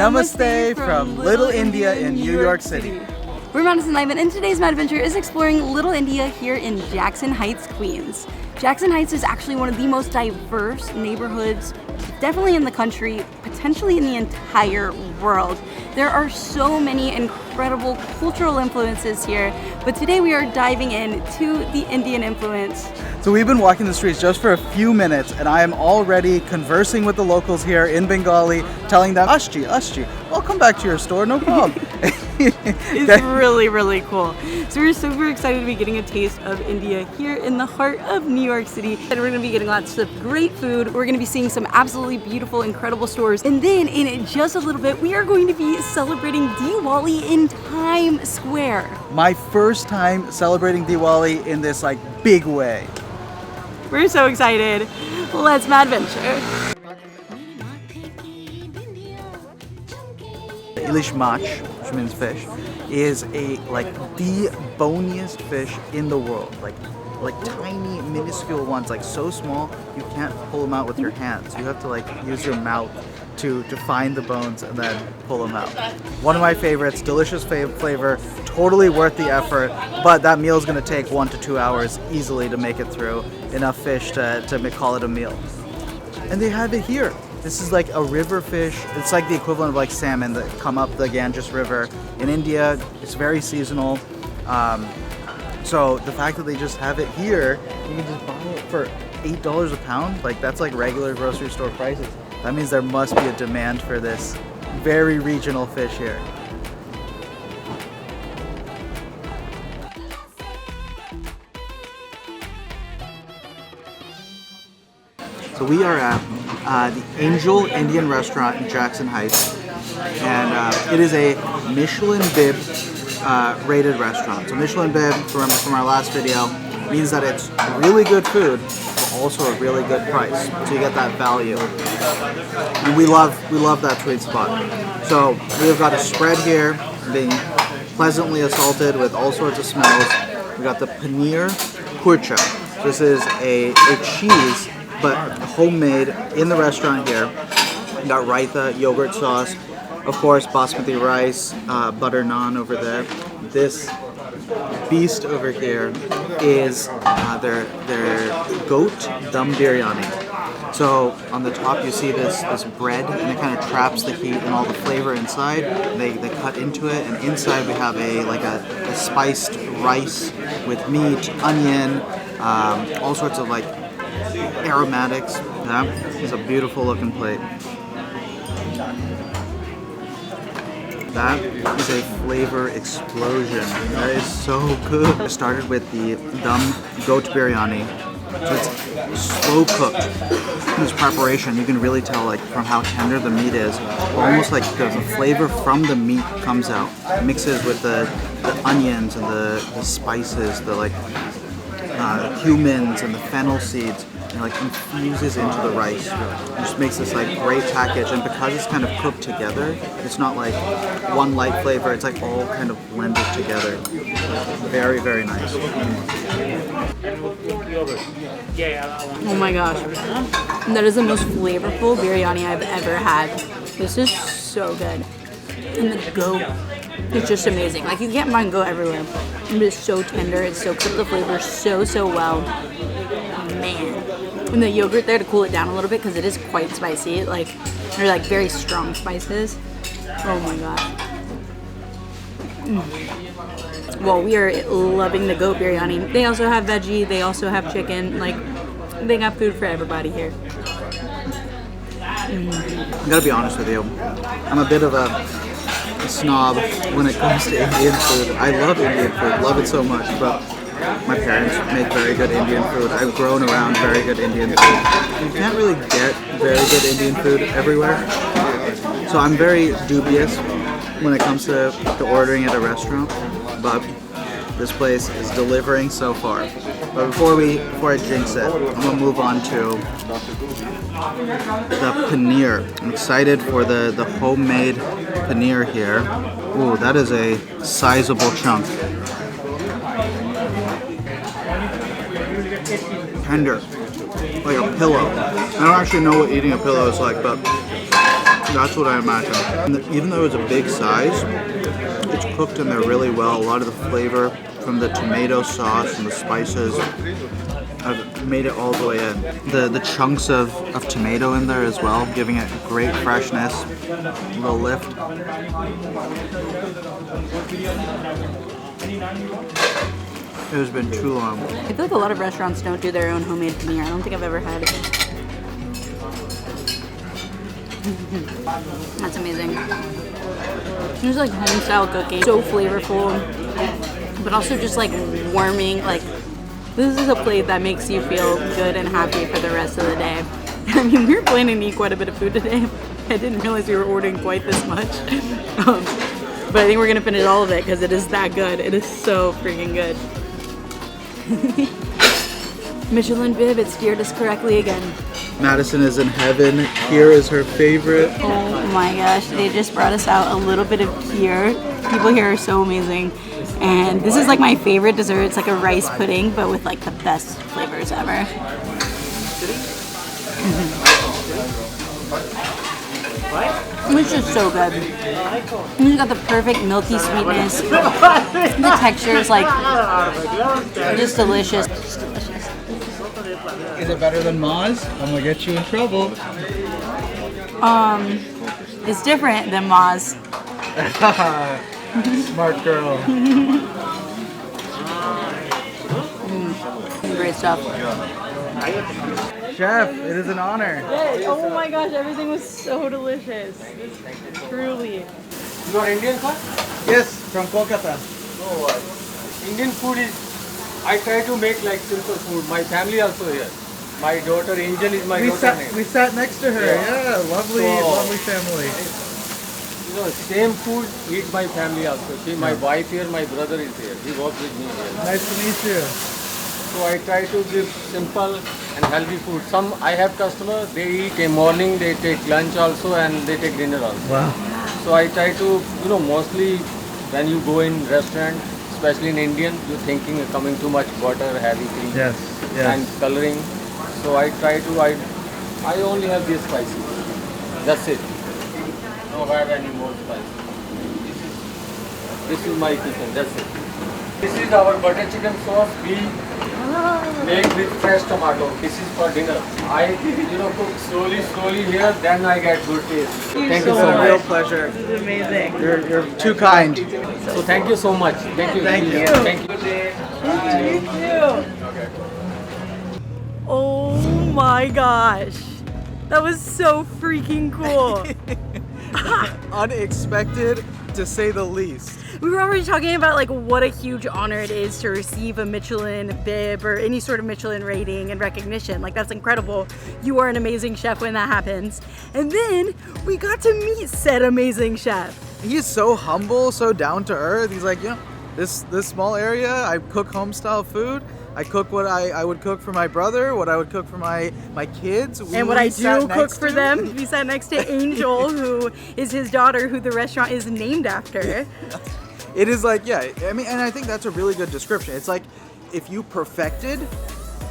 Namaste from Little India in New York City. We're Madison Live, and today's Madventure is exploring Little India here in Jackson Heights, Queens. Jackson Heights is actually one of the most diverse neighborhoods, definitely in the country, potentially in the entire world. There are so many incredible cultural influences here, but today we are diving into the Indian influence. So we've been walking the streets just for a few minutes, and I am already conversing with the locals here in Bengali, telling them, Ashji, Ashji, I'll come back to your store, no problem. It's really, really cool. So we're super excited to be getting a taste of India here in the heart of New York City. And we're gonna be getting lots of great food. We're gonna be seeing some absolutely beautiful, incredible stores. And then in just a little bit, we are going to be celebrating Diwali in Times Square. My first time celebrating Diwali in this big way. We're so excited. Let's Madventure. Ilish mach, which means fish, is the boniest fish in the world. Like tiny, minuscule ones, so small you can't pull them out with your hands. You have to use your mouth to find the bones and then pull them out. One of my favorites, delicious flavor, totally worth the effort, but that meal is going to take 1 to 2 hours easily to make it through. Enough fish to call it a meal. And they have it here. This is like a river fish. It's like the equivalent of salmon that come up the Ganges River. In India, it's very seasonal. So the fact that they just have it here, you can just buy it for $8 a pound. That's regular grocery store prices. That means there must be a demand for this very regional fish here. So we are at the Angel Indian Restaurant in Jackson Heights, and it is a Michelin Bib rated restaurant. So Michelin Bib, from our last video, means that it's really good food, but also a really good price. So you get that value, and we love that sweet spot. So we've got a spread here, being pleasantly assaulted with all sorts of smells. We got the paneer kurcha. This is a cheese, but homemade in the restaurant here. We got raita, yogurt sauce, of course basmati rice, butter naan over there. This beast over here is their goat dum biryani. So on the top you see this bread, and it kind of traps the heat and all the flavor inside. They cut into it, and inside we have a spiced rice with meat, onion, all sorts of aromatics. That is a beautiful looking plate. That is a flavor explosion. That is so good. I started with the dum goat biryani. So it's slow cooked. In this preparation, you can really tell from how tender the meat is. Almost the flavor from the meat comes out. It mixes with the onions and the spices, the cumins and the fennel seeds. And infuses into the rice. It just makes this great package, and because it's kind of cooked together, it's not one light flavor, it's all kind of blended together. Very, very nice. Oh my gosh, that is the most flavorful biryani I've ever had. This is so good. And the goat is just amazing. You can't find goat everywhere. It is so tender, it soaks up the flavor so well. Man. And the yogurt there to cool it down a little bit, because it is quite spicy. They're very strong spices. Oh my god. Well, we are loving the goat biryani. They also have veggie, they also have chicken. They got food for everybody here. I gotta be honest with you, I'm a bit of a snob when it comes to Indian food. I love Indian food, love it so much, but my parents make very good Indian food. I've grown around very good Indian food. You can't really get very good Indian food everywhere. So I'm very dubious when it comes to ordering at a restaurant, but this place is delivering so far. But before I jinx it, I'm gonna move on to the paneer. I'm excited for the homemade paneer here. Ooh, that is a sizable chunk. Tender, like a pillow. I don't actually know what eating a pillow is like, but That's what I imagine. And even though it's a big size, it's cooked in there really well. A lot of the flavor from the tomato sauce and the spices have made it all the way in. The chunks of tomato in there as well, giving it great freshness, a little lift. It has been too long. I feel like a lot of restaurants don't do their own homemade paneer. I don't think I've ever had it. That's amazing. It's just like home style cooking. So flavorful, but also just like warming. Like, this is a plate that makes you feel good and happy for the rest of the day. I mean, we were planning to eat quite a bit of food today. I didn't realize we were ordering quite this much. But I think we're gonna finish all of it because it is that good. It is so freaking good. Michelin Bib, it steered us correctly again. Madison is in heaven. Here is her favorite. Oh my gosh, they just brought us out a little bit of kheer. People here are so amazing. And this is like my favorite dessert. It's like a rice pudding, but with like the best flavors ever. It's just so good. It's got the perfect milky sweetness. The texture is like just delicious. Just delicious. Is it better than Ma's? I'm gonna get you in trouble. It's different than Ma's. Smart girl. Great stuff. Chef, it is an honor. Yes. Oh my gosh, everything was so delicious. Truly. You are Indian, sir? Yes, from Kolkata. Indian food is, I try to make like simple food. My family also here. My daughter Angel is my daughter name. We sat next to her. Yeah, lovely, So- lovely family. You know, same food eat my family also. See, my wife here, my brother is here. He works with me here. Nice to meet you. So I try to give simple and healthy food. Some I have customers, they eat in morning, they take lunch also and they take dinner also. Wow. So I try to, you know, mostly when you go in restaurant, especially in Indian, you're thinking of coming too much butter, heavy cream Yes, and coloring. So I try to, I only have these spices. That's it. No have any more spices. This is my kitchen, that's it. This is our butter chicken sauce. We make with fresh tomato. This is for dinner. I, you know, cook slowly here, then I get good taste. Thank you so a real much. pleasure. This is amazing. You're too kind. So thank you so much. Thank you. Thank you. Thank you. Oh my gosh. That was so freaking cool. Unexpected, to say the least. We were already talking about like what a huge honor it is to receive a Michelin Bib or any sort of Michelin rating and recognition. Like, that's incredible. You are an amazing chef when that happens. And then we got to meet said amazing chef. He's so humble, so down to earth. He's like, you know, this small area, I cook home style food. I cook what I would cook for my brother, what I would cook for my kids. And what I do cook for them. We sat next to Angel, who is his daughter, who the restaurant is named after. It is like, yeah, I mean, and I think that's a really good description. It's like if you perfected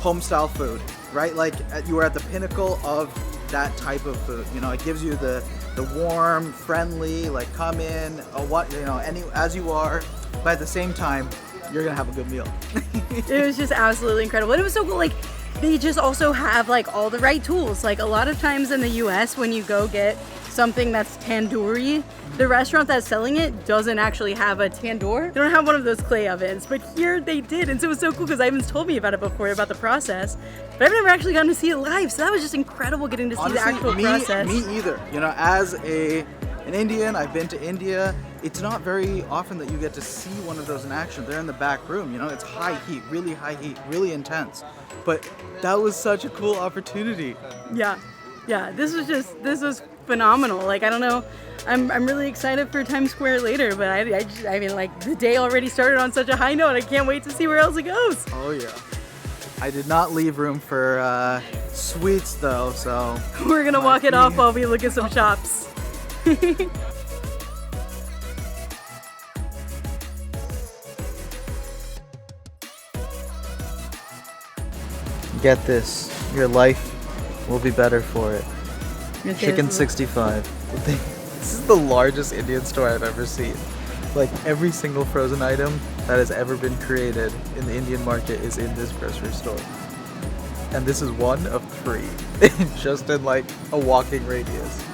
home style food, right? Like you were at the pinnacle of that type of food. You know, it gives you the warm, friendly, like come in, what, you know, as you are, but at the same time, you're gonna have a good meal. It was just absolutely incredible. And it was so cool, like, they just also have like all the right tools. Like a lot of times in the US, when you go get something that's tandoori, the restaurant that's selling it doesn't actually have a tandoor. They don't have one of those clay ovens, but here they did. And so it was so cool because Ivan's told me about it before, about the process, but I've never actually gotten to see it live. So that was just incredible getting to see the actual process. Me either. You know, as an Indian, I've been to India. It's not very often that you get to see one of those in action. They're in the back room, you know, it's high heat, really intense. But that was such a cool opportunity. Yeah, this was phenomenal. Like, I don't know, I'm really excited for Times Square later, but I mean, like, the day already started on such a high note. I can't wait to see where else it goes. Oh yeah. I did not leave room for sweets though, so. We're gonna walk it off while we look at some shops. Get this, your life will be better for it. Okay, Chicken this is- 65. This is the largest Indian store I've ever seen. Like every single frozen item that has ever been created in the Indian market is in this grocery store. And this is one of 3, just in like a walking radius.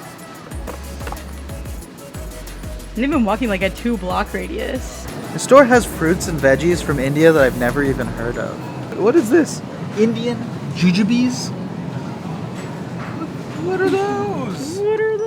I'm even walking like a 2-block radius. The store has fruits and veggies from India that I've never even heard of. What is this? Indian jujubes? What are those? What are those?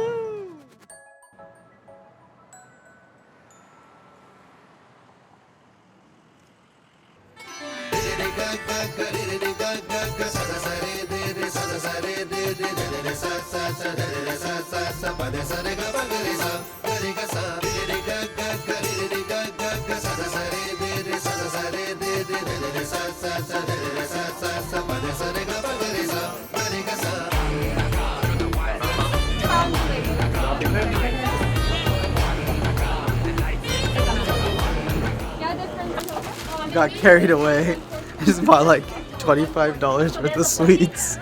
Got carried away. I just bought like $25 worth of sweets.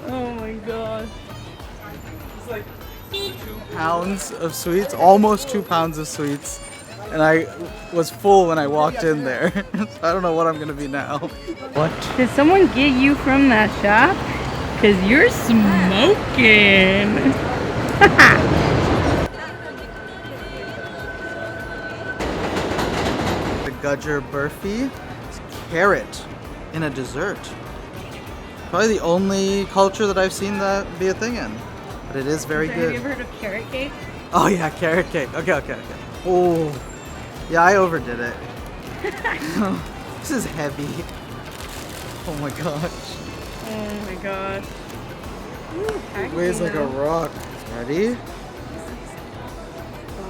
Oh my god. It's like 2 pounds of sweets, almost 2 pounds of sweets. And I was full when I walked in there. So I don't know what I'm gonna be now. What? Did someone get you from that shop? Cause you're smoking. The Gajar Burfi. It's carrot in a dessert. Probably the only culture that I've seen that be a thing in. But it is very Have good. you ever heard of carrot cake? Oh yeah, carrot cake. Okay. Oh, yeah, I overdid it. This is heavy. Oh my gosh. Oh my gosh. It weighs like a rock. Ready?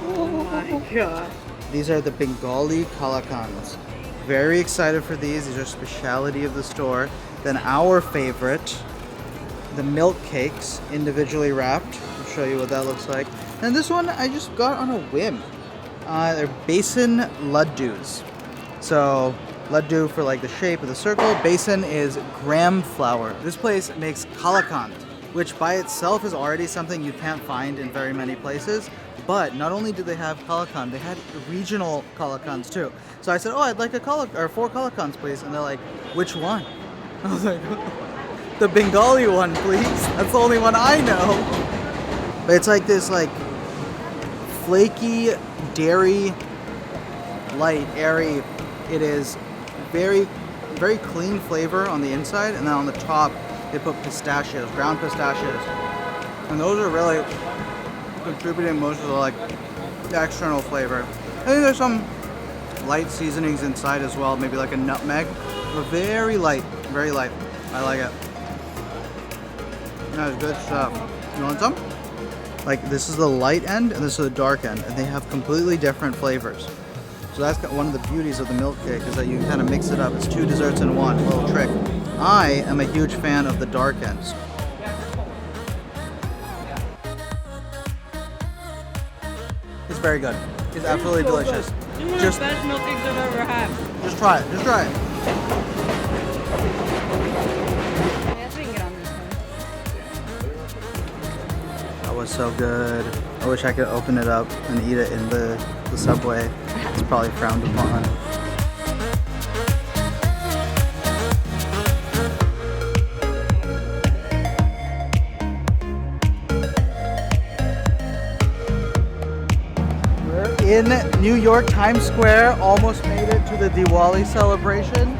Oh my god. These are the Bengali kalakans. Very excited for these. These are speciality of the store. Then our favorite, the milk cakes, individually wrapped. I'll show you what that looks like. And this one I just got on a whim. They're besan laddus. So laddu for like the shape of the circle. Besan is gram flour. This place makes kalakand, which by itself is already something you can't find in very many places. But not only did they have kalakand, they had regional kalakands too. So I said, oh, I'd like a 4 kalakands, please. And they're like, which one? I was like, the Bengali one, please. That's the only one I know. But it's like this like flaky, dairy, light, airy. It is very, very clean flavor on the inside. And then on the top, they put pistachios, ground pistachios. And those are really contributing most of the like the external flavor. I think there's some light seasonings inside as well, maybe like a nutmeg, but very light, very light. I like it. That's good stuff. You want some? Like this is the light end and this is the dark end, and they have completely different flavors. So that's one of the beauties of the milk cake, is that you can kind of mix it up. It's 2 desserts in one, a little trick. I am a huge fan of the dark ends. It's very good. It's absolutely delicious. It's one of the best milk cakes I've ever had. Just try it. Just try it. Yes, we can get on this one. That was so good. I wish I could open it up and eat it in the subway. It's probably frowned upon. In New York, Times Square, almost made it to the Diwali celebration.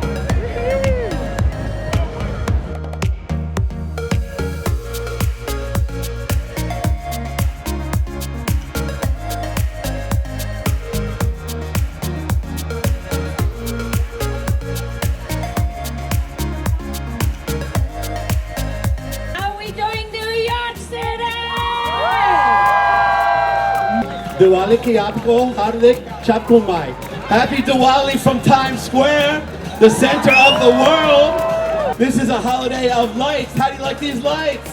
How are we doing, New York City? Diwali की आपको हार्दिक शुभकामनाएं. Happy Diwali from Times Square, the center of the world. This is a holiday of lights. How do you like these lights?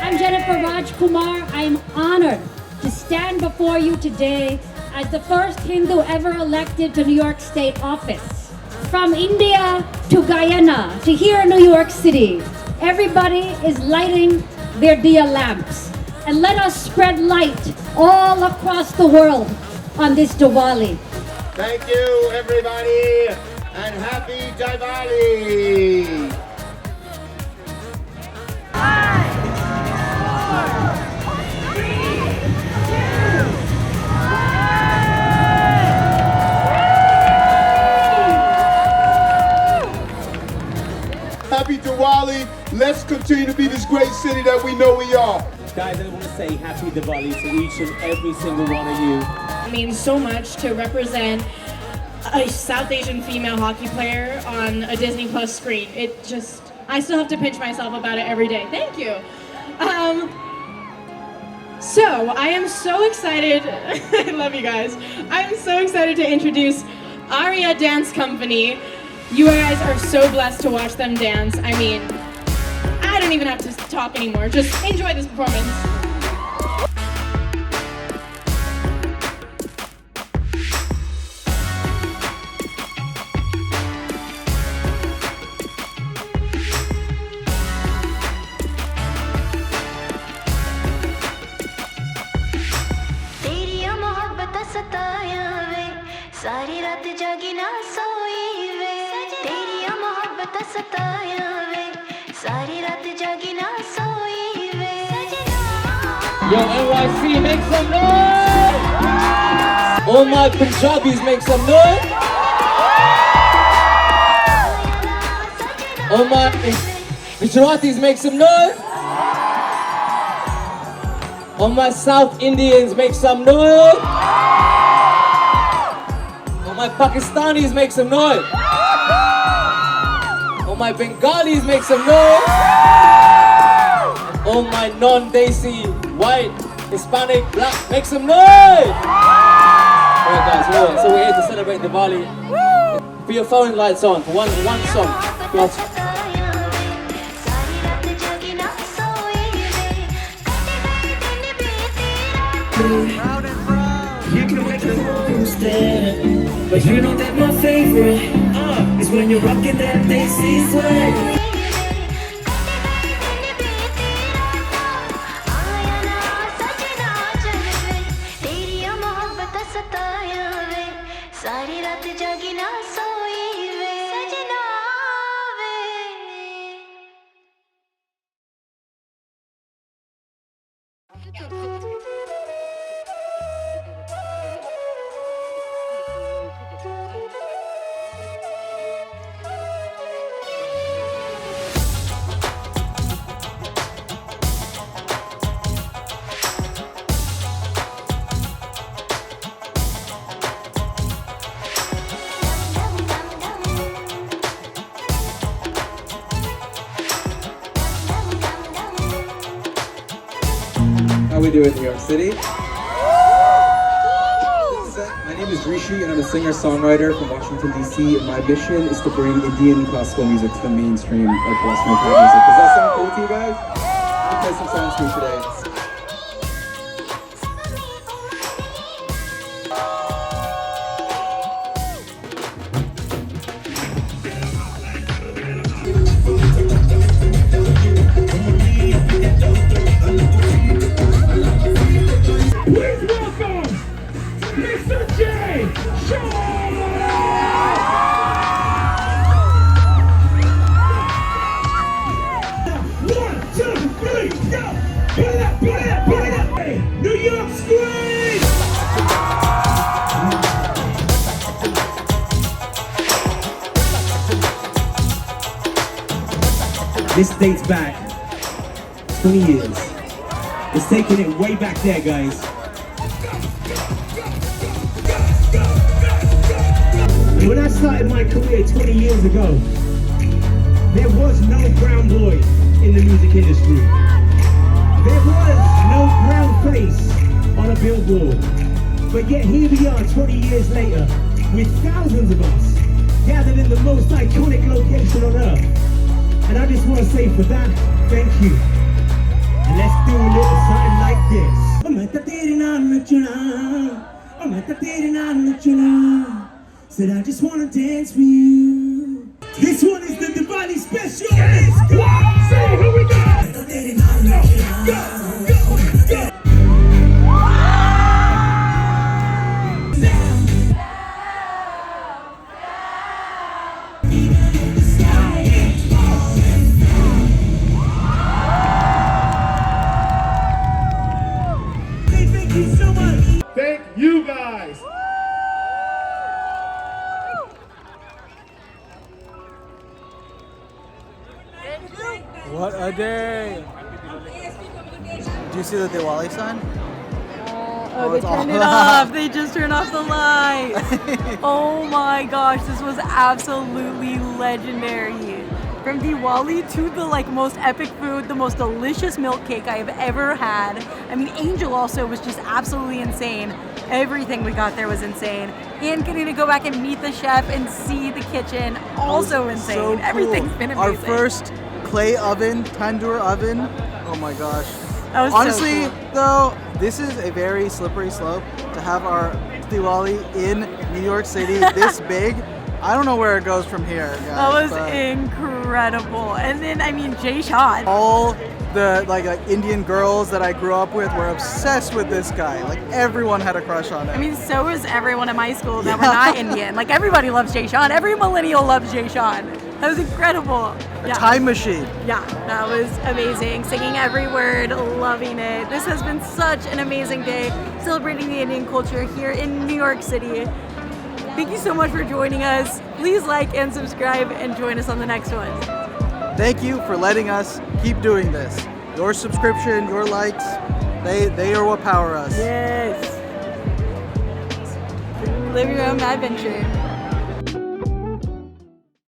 I'm Jennifer Rajkumar. I am honored to stand before you today as the first Hindu ever elected to New York State office. From India to Guyana to here in New York City, everybody is lighting their Diya lamps. And let us spread light all across the world on this Diwali. Thank you, everybody, and happy Diwali! Happy Diwali! Let's continue to be this great city that we know we are. Guys, I want to say happy Diwali to each and every single one of you. It means so much to represent a South Asian female hockey player on a Disney Plus screen. It just, I still have to pinch myself about it every day. Thank you. So, I am so excited. I love you guys. I'm so excited to introduce Aria Dance Company. You guys are so blessed to watch them dance. I mean, I don't even have to talk anymore. Just enjoy this performance. सारी रात जागी ना सोई वे तेरी मोहब्बत सताया वे सारी रात जागी ना सोई वे Yo, NYC, make some noise! All my Punjabis, make some noise! All my Gujaratis, make some noise! All my South Indians, make some noise! All my Pakistanis, make some noise! All my Bengalis, make some noise! All my non-Desi, white, Hispanic, black, make some noise! Alright guys, so we're here to celebrate Diwali. Put your phone lights on for one song. You can make the whole stand, but you know that my favorite is when you're rocking that Desi swag. सारी रात जागी ना सोई वे सजना वे How we doing in New York City? My name is Rishi and I'm a singer-songwriter from Washington, D.C. and my mission is to bring Indian classical music to the mainstream like Western pop music. Does that sound cool to you guys? I'll play some songs for you today. Please welcome Mr. J. One, two, three, go! Put it up, put it up, put it up! Hey, New York Squeeze! This dates back 20 years. It's taking it way back there, guys. When I started my career 20 years ago, there was no brown boy in the music industry. There was no brown face on a billboard. But yet here we are 20 years later, with thousands of us gathered in the most iconic location on earth. And I just want to say for that, thank you. And let's do a little something like this. Said I just want to dance with you. This one is the Diwali special. Let's go! Say, here we go! Diwali. Do you see the Diwali sign? Oh, they it's all turned it off. They just turned off the light. Oh my gosh, this was absolutely legendary. From Diwali to the like most epic food, the most delicious milk cake I have ever had. I mean, Angel also was just absolutely insane. Everything we got there was insane. And getting to go back and meet the chef and see the kitchen, also insane. So cool. Everything's been amazing. Our first clay oven, tandoor oven. Oh my gosh. That was Honestly, so cool. though, this is a very slippery slope to have our Diwali in New York City this big. I don't know where it goes from here, guys. That was but incredible. And then, I mean, Jay Sean. all the like Indian girls that I grew up with were obsessed with this guy. Like everyone had a crush on him. I mean, so is everyone in my school that were not Indian. Like everybody loves Jay Sean. Every millennial loves Jay Sean. That was incredible. A time machine. Yeah, that was amazing. Singing every word, loving it. This has been such an amazing day, celebrating the Indian culture here in New York City. Thank you so much for joining us. Please like and subscribe and join us on the next one. Thank you for letting us keep doing this. Your subscription, your likes, they are what power us. Yes. Live your own adventure.